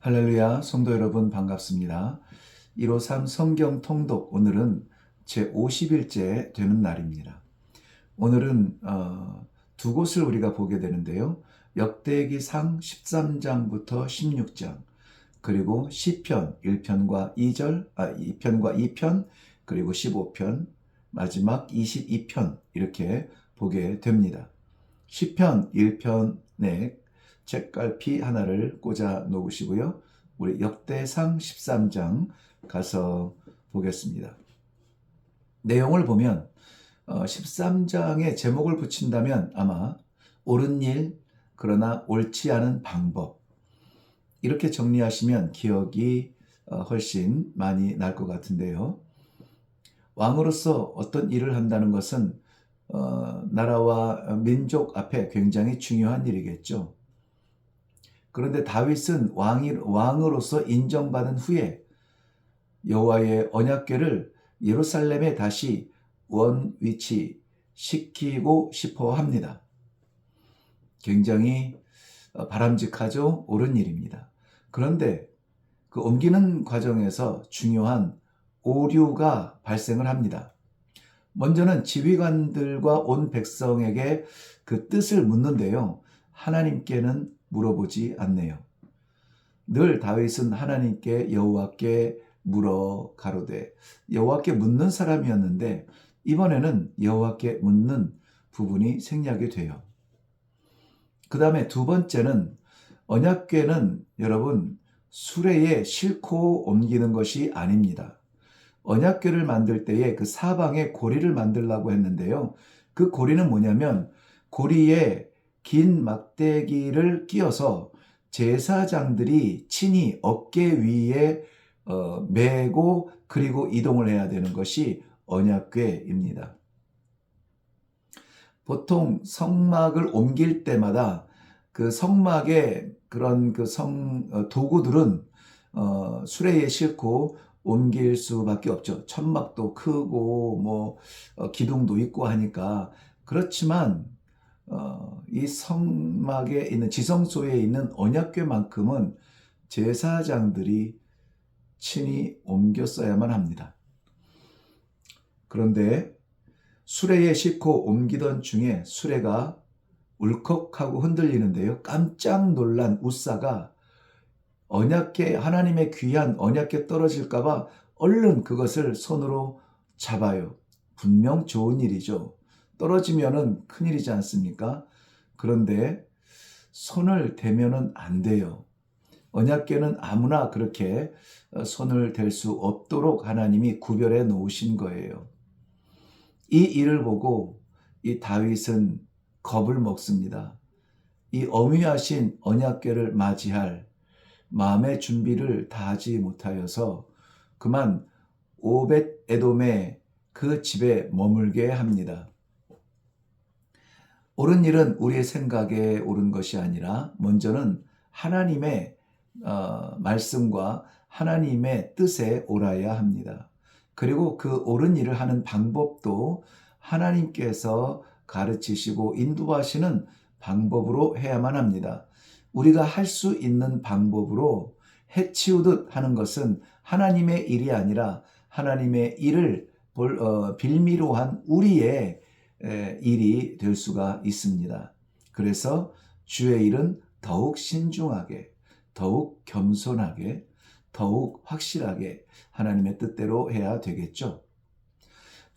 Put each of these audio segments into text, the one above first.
할렐루야, 성도 여러분 반갑습니다. 153 성경 통독, 오늘은 제 50일째 되는 날입니다. 오늘은 두 곳을 우리가 보게 되는데요. 역대기상 13장부터 16장, 그리고 시편 1편과 2편과 2편, 그리고 15편, 마지막 22편 이렇게 보게 됩니다. 시편 1편에 책갈피 하나를 꽂아 놓으시고요. 우리 역대상 13장 가서 보겠습니다. 내용을 보면 13장의 제목을 붙인다면 아마 옳은 일, 그러나 옳지 않은 방법, 이렇게 정리하시면 기억이 훨씬 많이 날 것 같은데요. 왕으로서 어떤 일을 한다는 것은 나라와 민족 앞에 굉장히 중요한 일이겠죠. 그런데 다윗은 왕으로서 인정받은 후에 여호와의 언약궤를 예루살렘에 다시 원위치시키고 싶어 합니다. 굉장히 바람직하죠. 옳은 일입니다. 그런데 그 옮기는 과정에서 중요한 오류가 발생을 합니다. 먼저는 지휘관들과 온 백성에게 그 뜻을 묻는데요. 하나님께는 물어보지 않네요. 늘 다윗은 하나님께 여호와께 물어 가로되, 여호와께 묻는 사람이었는데 이번에는 여호와께 묻는 부분이 생략이 돼요. 그 다음에 두 번째는 언약궤는 여러분 수레에 싣고 옮기는 것이 아닙니다. 언약궤를 만들 때에 그 사방에 고리를 만들려고 했는데요. 그 고리는 뭐냐면 고리에 긴 막대기를 끼워서 제사장들이 친히 어깨 위에 메고 그리고 이동을 해야 되는 것이 언약궤입니다. 보통 성막을 옮길 때마다 그 성막의 그런 도구들은 수레에 싣고 옮길 수밖에 없죠. 천막도 크고 기둥도 있고 하니까. 그렇지만 이 성막에 있는 지성소에 있는 언약궤만큼은 제사장들이 친히 옮겼어야만 합니다. 그런데 수레에 싣고 옮기던 중에 수레가 울컥하고 흔들리는데요. 깜짝 놀란 웃사가 언약궤, 하나님의 귀한 언약궤 떨어질까봐 얼른 그것을 손으로 잡아요. 분명 좋은 일이죠. 떨어지면은 큰일이지 않습니까? 그런데 손을 대면은 안 돼요. 언약궤는 아무나 그렇게 손을 댈 수 없도록 하나님이 구별해 놓으신 거예요. 이 일을 보고 이 다윗은 겁을 먹습니다. 이 어미하신 언약궤를 맞이할 마음의 준비를 다하지 못하여서 그만 오벳 에돔의 그 집에 머물게 합니다. 옳은 일은 우리의 생각에 옳은 것이 아니라 먼저는 하나님의 말씀과 하나님의 뜻에 옳아야 합니다. 그리고 그 옳은 일을 하는 방법도 하나님께서 가르치시고 인도하시는 방법으로 해야만 합니다. 우리가 할 수 있는 방법으로 해치우듯 하는 것은 하나님의 일이 아니라 하나님의 일을 빌미로 한 우리의 일이 될 수가 있습니다. 그래서 주의 일은 더욱 신중하게, 더욱 겸손하게, 더욱 확실하게 하나님의 뜻대로 해야 되겠죠.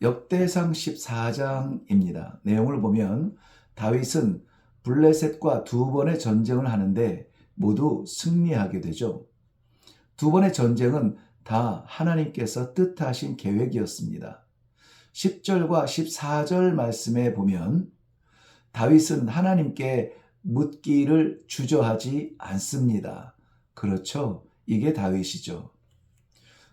역대상 14장입니다. 내용을 보면 다윗은 블레셋과 두 번의 전쟁을 하는데 모두 승리하게 되죠. 두 번의 전쟁은 다 하나님께서 뜻하신 계획이었습니다. 10절과 14절 말씀에 보면 다윗은 하나님께 묻기를 주저하지 않습니다. 그렇죠? 이게 다윗이죠.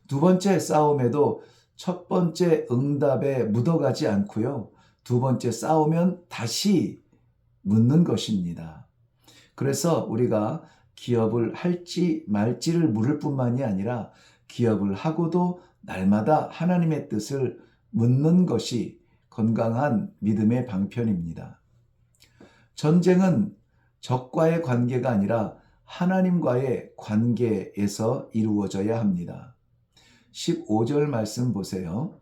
두 번째 싸움에도 첫 번째 응답에 묻어가지 않고요. 두 번째 싸우면 다시 묻는 것입니다. 그래서 우리가 기업을 할지 말지를 물을 뿐만이 아니라 기업을 하고도 날마다 하나님의 뜻을 묻는 것이 건강한 믿음의 방편입니다. 전쟁은 적과의 관계가 아니라 하나님과의 관계에서 이루어져야 합니다. 15절 말씀 보세요.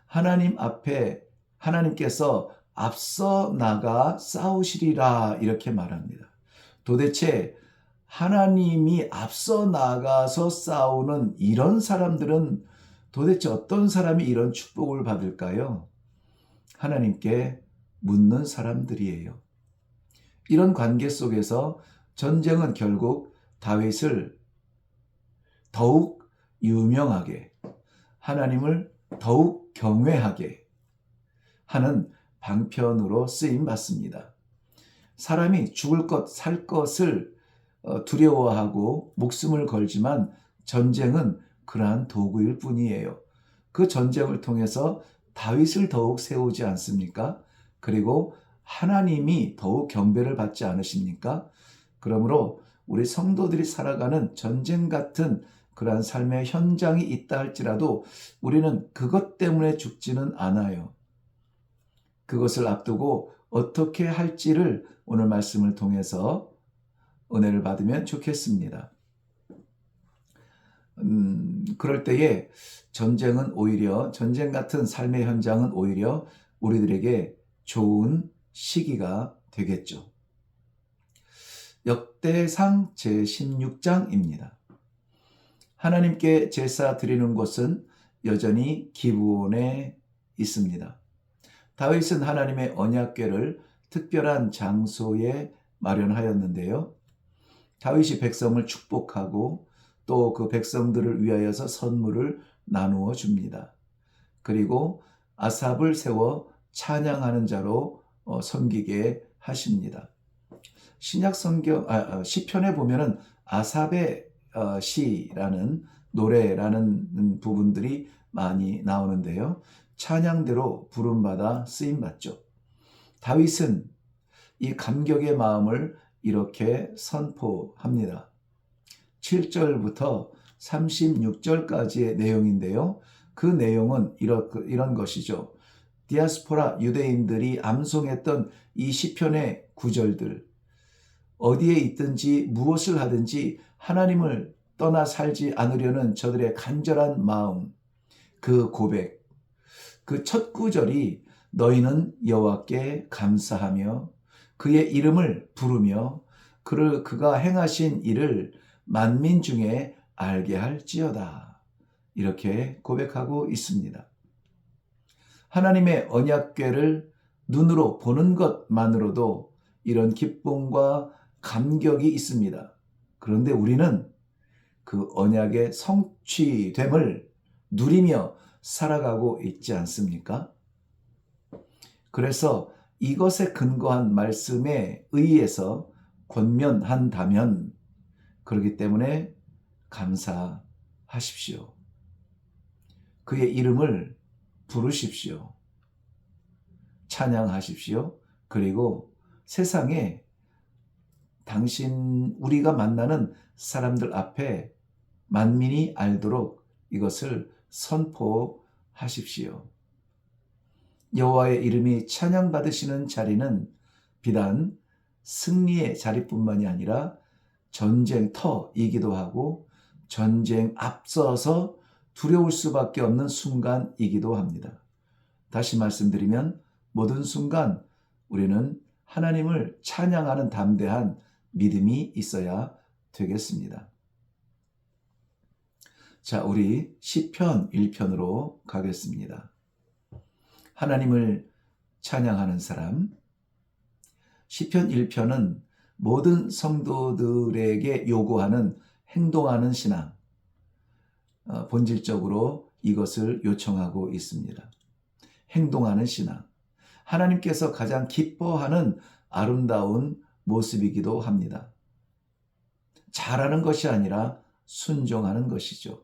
하나님 앞에 하나님께서 앞서 나가 싸우시리라 이렇게 말합니다. 도대체 하나님이 앞서 나가서 싸우는 이런 사람들은 도대체 어떤 사람이 이런 축복을 받을까요? 하나님께 묻는 사람들이에요. 이런 관계 속에서 전쟁은 결국 다윗을 더욱 유명하게, 하나님을 더욱 경외하게 하는 방편으로 쓰임 받습니다. 사람이 죽을 것, 살 것을 두려워하고 목숨을 걸지만 전쟁은 그러한 도구일 뿐이에요. 그 전쟁을 통해서 다윗을 더욱 세우지 않습니까? 그리고 하나님이 더욱 경배를 받지 않으십니까? 그러므로 우리 성도들이 살아가는 전쟁 같은 그러한 삶의 현장이 있다 할지라도 우리는 그것 때문에 죽지는 않아요. 그것을 앞두고 어떻게 할지를 오늘 말씀을 통해서 은혜를 받으면 좋겠습니다. 그럴 때에 전쟁 같은 삶의 현장은 오히려 우리들에게 좋은 시기가 되겠죠. 역대상 제16장입니다. 하나님께 제사 드리는 곳은 여전히 기브온에 있습니다. 다윗은 하나님의 언약궤를 특별한 장소에 마련하였는데요. 다윗이 백성을 축복하고 또 그 백성들을 위하여서 선물을 나누어 줍니다. 그리고 아삽을 세워 찬양하는 자로 섬기게 하십니다. 신약 성경 시편에 보면은 아삽의 시라는 노래라는 부분들이 많이 나오는데요. 찬양대로 부름받아 쓰임받죠. 다윗은 이 감격의 마음을 이렇게 선포합니다. 7절부터 36절까지의 내용인데요. 그 내용은 이런 것이죠. 디아스포라 유대인들이 암송했던 이 시편의 구절들, 어디에 있든지 무엇을 하든지 하나님을 떠나 살지 않으려는 저들의 간절한 마음, 그 고백, 그 첫 구절이 너희는 여호와께 감사하며 그의 이름을 부르며 그가 행하신 일을 만민 중에 알게 할지어다. 이렇게 고백하고 있습니다. 하나님의 언약궤를 눈으로 보는 것만으로도 이런 기쁨과 감격이 있습니다. 그런데 우리는 그 언약의 성취됨을 누리며 살아가고 있지 않습니까? 그래서 이것에 근거한 말씀에 의해서 권면한다면 그렇기 때문에 감사하십시오. 그의 이름을 부르십시오. 찬양하십시오. 그리고 세상에 우리가 만나는 사람들 앞에 만민이 알도록 이것을 선포하십시오. 여호와의 이름이 찬양받으시는 자리는 비단 승리의 자리뿐만이 아니라 전쟁터이기도 하고 전쟁 앞서서 두려울 수밖에 없는 순간이기도 합니다. 다시 말씀드리면 모든 순간 우리는 하나님을 찬양하는 담대한 믿음이 있어야 되겠습니다. 자, 우리 시편 1편으로 가겠습니다. 하나님을 찬양하는 사람. 시편 1편은 모든 성도들에게 요구하는 행동하는 신앙, 본질적으로 이것을 요청하고 있습니다. 행동하는 신앙. 하나님께서 가장 기뻐하는 아름다운 모습이기도 합니다. 잘하는 것이 아니라 순종하는 것이죠.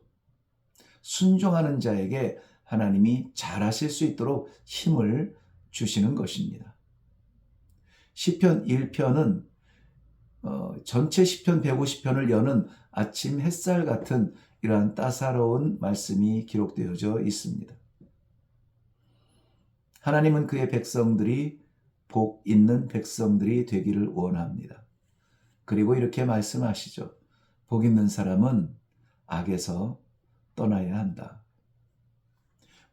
순종하는 자에게 하나님이 잘하실 수 있도록 힘을 주시는 것입니다. 시편 1편은 전체 시편 150편을 여는 아침 햇살 같은 이러한 따사로운 말씀이 기록되어져 있습니다. 하나님은 그의 백성들이 복 있는 백성들이 되기를 원합니다. 그리고 이렇게 말씀하시죠. 복 있는 사람은 악에서 떠나야 한다.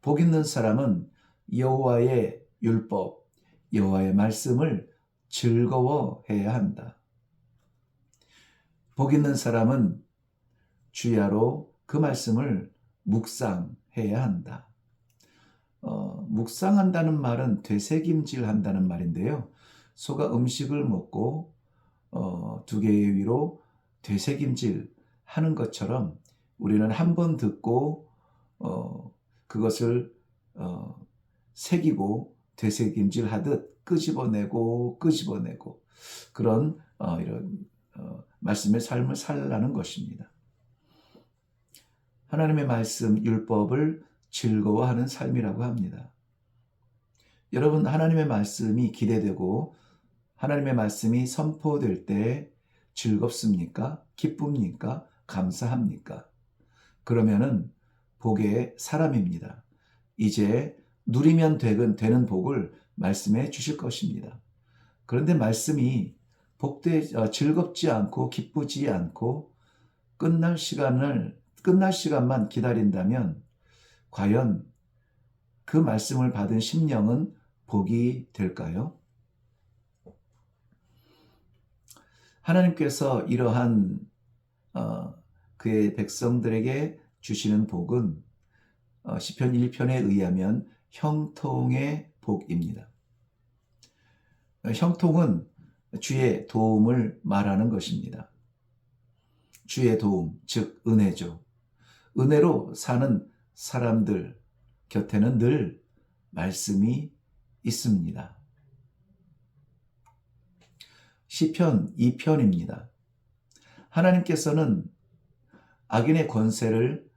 복 있는 사람은 여호와의 율법, 여호와의 말씀을 즐거워해야 한다. 복 있는 사람은 주야로 그 말씀을 묵상해야 한다. 묵상한다는 말은 되새김질한다는 말인데요. 소가 음식을 먹고 두 개의 위로 되새김질 하는 것처럼 우리는 한 번 듣고 그것을 새기고 되새김질 하듯 끄집어내고 그런 이런 말씀의 삶을 살라는 것입니다. 하나님의 말씀, 율법을 즐거워하는 삶이라고 합니다. 여러분, 하나님의 말씀이 기대되고 하나님의 말씀이 선포될 때 즐겁습니까? 기쁩니까? 감사합니까? 그러면은 복의 사람입니다. 이제 누리면 되는 복을 말씀해 주실 것입니다. 그런데 말씀이 즐겁지 않고 기쁘지 않고 끝날 시간만 기다린다면 과연 그 말씀을 받은 심령은 복이 될까요? 하나님께서 이러한 그의 백성들에게 주시는 복은 시편 1편에 의하면 형통의 복입니다. 형통은 주의 도움을 말하는 것입니다. 주의 도움, 즉 은혜죠. 은혜로 사는 사람들 곁에는 늘 말씀이 있습니다. 시편 2편입니다. 하나님께서는 악인의 권세를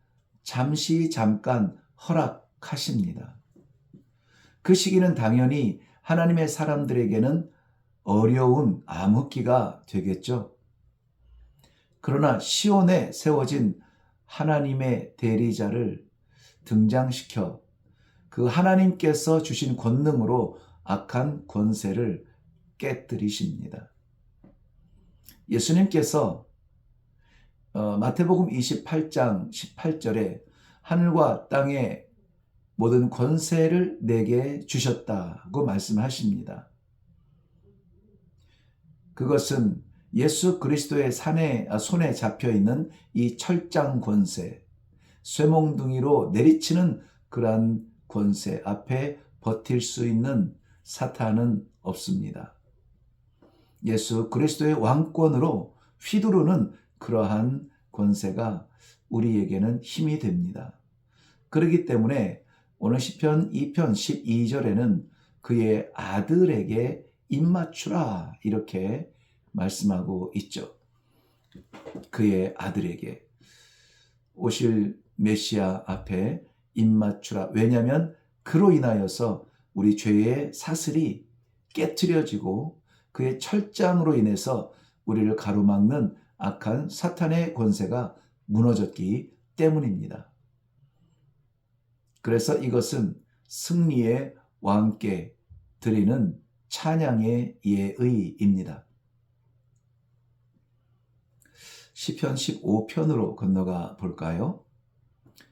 잠깐 허락하십니다. 그 시기는 당연히 하나님의 사람들에게는 어려운 암흑기가 되겠죠. 그러나 시온에 세워진 하나님의 대리자를 등장시켜 그 하나님께서 주신 권능으로 악한 권세를 깨뜨리십니다. 예수님께서 마태복음 28장 18절에 하늘과 땅의 모든 권세를 내게 주셨다고 말씀하십니다. 그것은 예수 그리스도의 손에 잡혀있는 이 철장 권세, 쇠몽둥이로 내리치는 그러한 권세 앞에 버틸 수 있는 사탄은 없습니다. 예수 그리스도의 왕권으로 휘두르는 그러한 권세가 우리에게는 힘이 됩니다. 그렇기 때문에 오늘 시편 2편 12절에는 그의 아들에게 입맞추라 이렇게 말씀하고 있죠. 그의 아들에게 오실 메시아 앞에 입맞추라. 왜냐하면 그로 인하여서 우리 죄의 사슬이 깨트려지고 그의 철장으로 인해서 우리를 가로막는 악한 사탄의 권세가 무너졌기 때문입니다. 그래서 이것은 승리의 왕께 드리는 찬양의 예의입니다. 시편 15편으로 건너가 볼까요?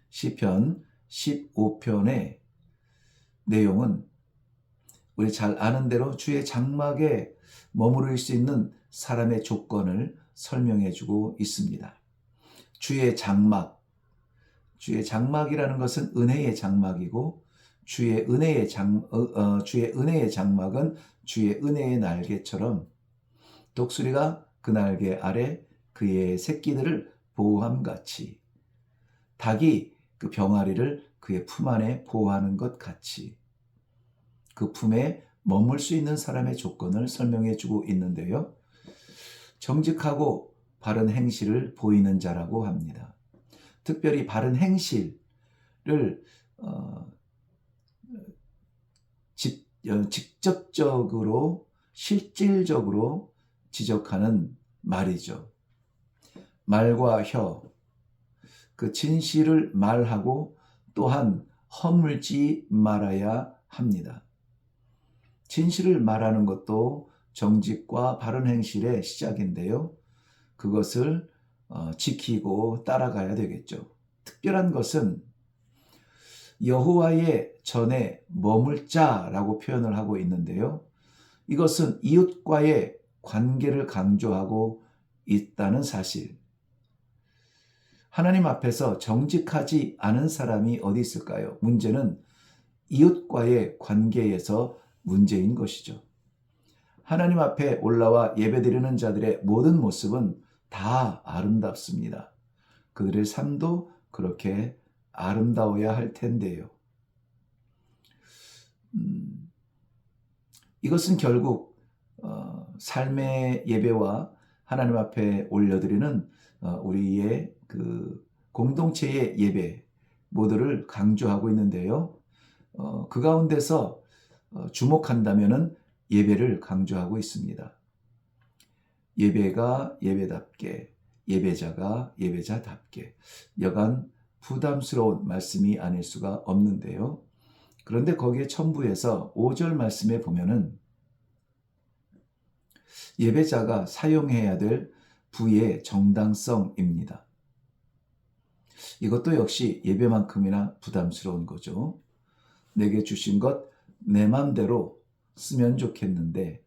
시편 15편의 내용은 우리 잘 아는 대로 주의 장막에 머무를 수 있는 사람의 조건을 설명해 주고 있습니다. 주의 장막이라는 것은 은혜의 장막이고 주의 은혜의 장막은 주의 은혜의 날개처럼 독수리가 그 날개 아래 그의 새끼들을 보호함같이 닭이 그 병아리를 그의 품 안에 보호하는 것 같이 그 품에 머물 수 있는 사람의 조건을 설명해 주고 있는데요. 정직하고 바른 행실을 보이는 자라고 합니다. 특별히 바른 행실을 직접적으로 실질적으로 지적하는 말이죠. 말과 혀, 그 진실을 말하고 또한 허물지 말아야 합니다. 진실을 말하는 것도 정직과 바른 행실의 시작인데요. 그것을 지키고 따라가야 되겠죠. 특별한 것은 여호와의 전에 머물 자라고 표현을 하고 있는데요. 이것은 이웃과의 관계를 강조하고 있다는 사실. 하나님 앞에서 정직하지 않은 사람이 어디 있을까요? 문제는 이웃과의 관계에서 문제인 것이죠. 하나님 앞에 올라와 예배드리는 자들의 모든 모습은 다 아름답습니다. 그들의 삶도 그렇게 아름다워야 할 텐데요. 이것은 결국 삶의 예배와 하나님 앞에 올려드리는 우리의 그 공동체의 예배 모두를 강조하고 있는데요. 그 가운데서 주목한다면은 예배를 강조하고 있습니다. 예배가 예배답게, 예배자가 예배자답게. 여간 부담스러운 말씀이 아닐 수가 없는데요. 그런데 거기에 첨부해서 5절 말씀에 보면은 예배자가 사용해야 될 부의 정당성입니다. 이것도 역시 예배만큼이나 부담스러운 거죠. 내게 주신 것 내 맘대로 쓰면 좋겠는데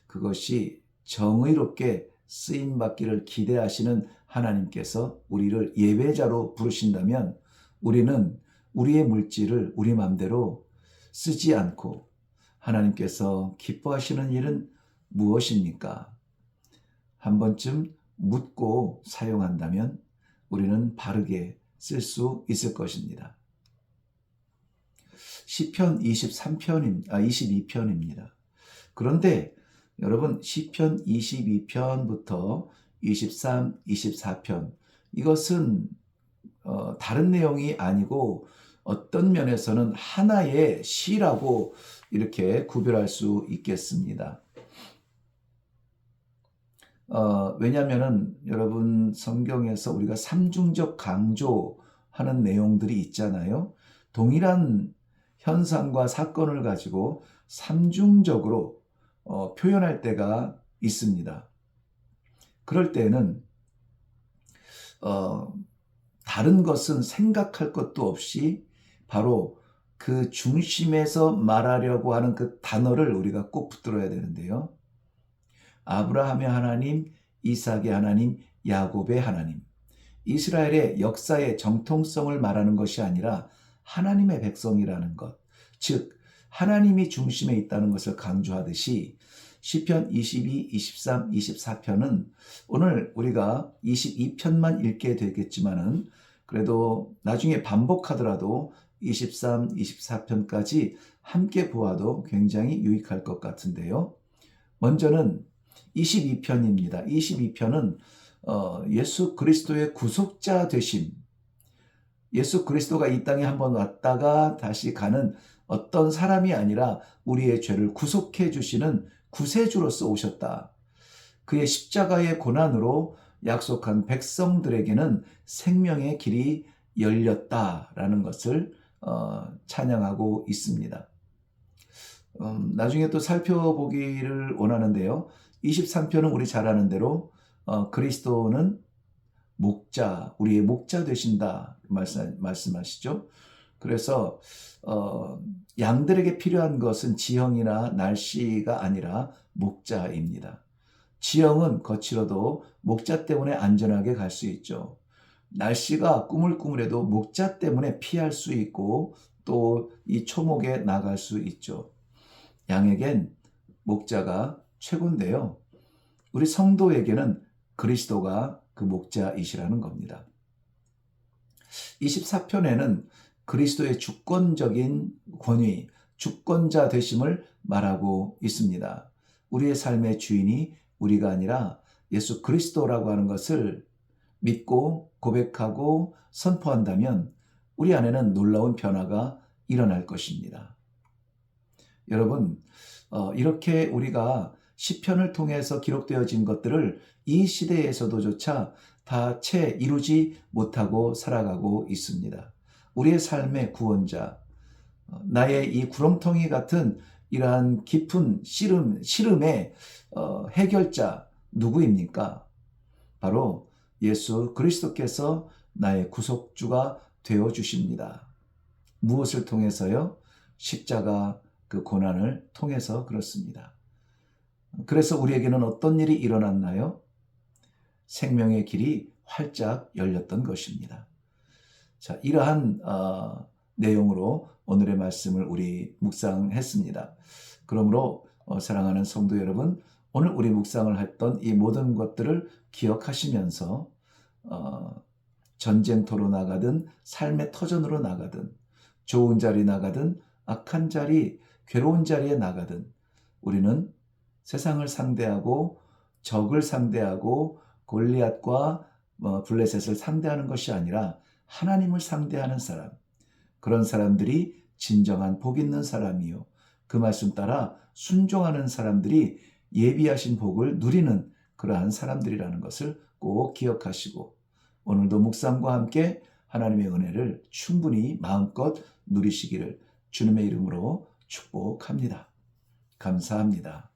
그것이 정의롭게 쓰임받기를 기대하시는 하나님께서 우리를 예배자로 부르신다면 우리는 우리의 물질을 우리 맘대로 쓰지 않고 하나님께서 기뻐하시는 일은 무엇입니까? 한 번쯤 묻고 사용한다면 우리는 바르게 쓸 수 있을 것입니다. 시편 22편입니다. 그런데 여러분 시편 22편부터 23, 24편 이것은 다른 내용이 아니고 어떤 면에서는 하나의 시라고 이렇게 구별할 수 있겠습니다. 왜냐하면은 여러분 성경에서 우리가 삼중적 강조하는 내용들이 있잖아요. 동일한 현상과 사건을 가지고 삼중적으로 표현할 때가 있습니다. 그럴 때는 다른 것은 생각할 것도 없이 바로 그 중심에서 말하려고 하는 그 단어를 우리가 꼭 붙들어야 되는데요. 아브라함의 하나님, 이삭의 하나님, 야곱의 하나님. 이스라엘의 역사의 정통성을 말하는 것이 아니라 하나님의 백성이라는 것, 즉 하나님이 중심에 있다는 것을 강조하듯이 시편 22, 23, 24편은 오늘 우리가 22편만 읽게 되겠지만은 그래도 나중에 반복하더라도 23, 24편까지 함께 보아도 굉장히 유익할 것 같은데요. 먼저는 22편입니다. 22편은 예수 그리스도의 구속자 되심, 예수 그리스도가 이 땅에 한번 왔다가 다시 가는 어떤 사람이 아니라 우리의 죄를 구속해 주시는 구세주로서 오셨다. 그의 십자가의 고난으로 약속한 백성들에게는 생명의 길이 열렸다라는 것을 찬양하고 있습니다. 나중에 또 살펴보기를 원하는데요. 23편은 우리 잘 아는 대로 그리스도는 목자, 우리의 목자 되신다 말씀하시죠. 그래서 양들에게 필요한 것은 지형이나 날씨가 아니라 목자입니다. 지형은 거칠어도 목자 때문에 안전하게 갈 수 있죠. 날씨가 꾸물꾸물해도 목자 때문에 피할 수 있고 또 이 초목에 나갈 수 있죠. 양에겐 목자가 최고인데요. 우리 성도에게는 그리스도가 그 목자이시라는 겁니다. 24편에는 그리스도의 주권적인 권위, 주권자 되심을 말하고 있습니다. 우리의 삶의 주인이 우리가 아니라 예수 그리스도라고 하는 것을 믿고 고백하고 선포한다면 우리 안에는 놀라운 변화가 일어날 것입니다. 여러분, 이렇게 우리가 시편을 통해서 기록되어진 것들을 이 시대에서도조차 다 채 이루지 못하고 살아가고 있습니다. 우리의 삶의 구원자, 나의 이 구렁텅이 같은 이러한 깊은 시름의 해결자 누구입니까? 바로 예수 그리스도께서 나의 구속주가 되어 주십니다. 무엇을 통해서요? 십자가 그 고난을 통해서 그렇습니다. 그래서 우리에게는 어떤 일이 일어났나요? 생명의 길이 활짝 열렸던 것입니다. 자, 이러한 내용으로 오늘의 말씀을 우리 묵상했습니다. 그러므로 사랑하는 성도 여러분, 오늘 우리 묵상을 했던 이 모든 것들을 기억하시면서 전쟁터로 나가든 삶의 터전으로 나가든 좋은 자리 나가든 악한 자리, 괴로운 자리에 나가든 우리는 세상을 상대하고 적을 상대하고 골리앗과 블레셋을 상대하는 것이 아니라 하나님을 상대하는 사람, 그런 사람들이 진정한 복 있는 사람이요. 그 말씀 따라 순종하는 사람들이 예비하신 복을 누리는 그러한 사람들이라는 것을 꼭 기억하시고 오늘도 묵상과 함께 하나님의 은혜를 충분히 마음껏 누리시기를 주님의 이름으로 축복합니다. 감사합니다.